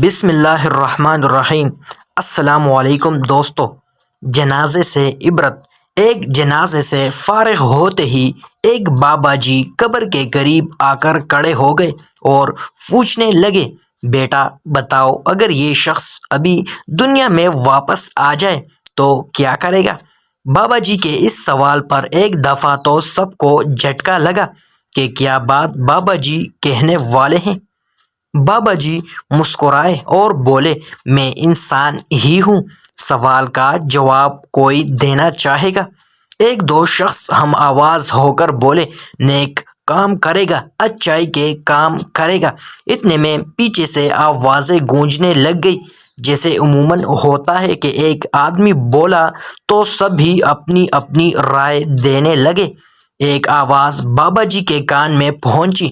بسم اللہ الرحمن الرحیم۔ السلام علیکم دوستو۔ جنازے سے عبرت۔ ایک جنازے سے فارغ ہوتے ہی ایک بابا جی قبر کے قریب آ کر کھڑے ہو گئے اور پوچھنے لگے، بیٹا بتاؤ، اگر یہ شخص ابھی دنیا میں واپس آ جائے تو کیا کرے گا؟ بابا جی کے اس سوال پر ایک دفعہ تو سب کو جھٹکا لگا کہ کیا بات بابا جی کہنے والے ہیں۔ بابا جی مسکرائے اور بولے، میں انسان ہی ہوں، سوال کا جواب کوئی دینا چاہے گا؟ ایک دو شخص ہم آواز ہو کر بولے، نیک کام کرے گا، اچائی کے کام کرے گا۔ اتنے میں پیچھے سے آوازیں گونجنے لگ گئی۔ جیسے عموماً ہوتا ہے کہ ایک آدمی بولا تو سبھی اپنی اپنی رائے دینے لگے۔ ایک آواز بابا جی کے کان میں پہنچی،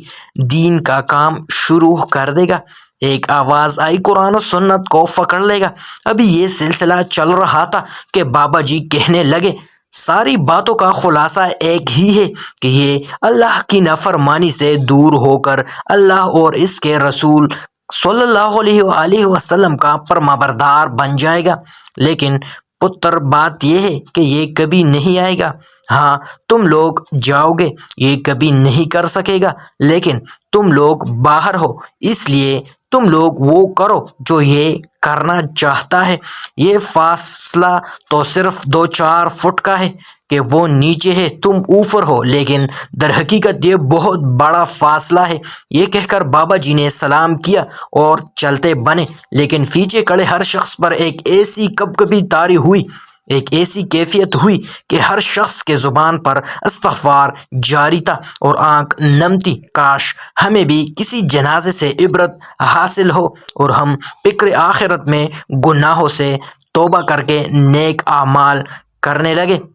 دین کا کام شروع کر دے گا۔ ایک آواز آئی، قرآن و سنت کو پکڑ لے گا۔ ابھی یہ سلسلہ چل رہا تھا کہ بابا جی کہنے لگے، ساری باتوں کا خلاصہ ایک ہی ہے کہ یہ اللہ کی نافرمانی سے دور ہو کر اللہ اور اس کے رسول صلی اللہ علیہ وآلہ وسلم کا فرمانبردار بن جائے گا۔ لیکن پتر، بات یہ ہے کہ یہ کبھی نہیں آئے گا۔ ہاں، تم لوگ جاؤ گے، یہ کبھی نہیں کر سکے گا، لیکن تم لوگ باہر ہو، اس لیے تم لوگ وہ کرو جو یہ کرنا چاہتا ہے۔ یہ فاصلہ تو صرف 2-4 فٹ کا ہے کہ وہ نیچے ہے، تم اوپر ہو، لیکن در حقیقت یہ بہت بڑا فاصلہ ہے۔ یہ کہہ کر بابا جی نے سلام کیا اور چلتے بنے، لیکن پیچھے کھڑے ہر شخص پر ایک ایسی کپکپی طاری ہوئی، ایک ایسی کیفیت ہوئی کہ ہر شخص کے زبان پر استغفار جاری تھا اور آنکھ نم تھی۔ کاش ہمیں بھی کسی جنازے سے عبرت حاصل ہو اور ہم فکر آخرت میں گناہوں سے توبہ کر کے نیک اعمال کرنے لگے۔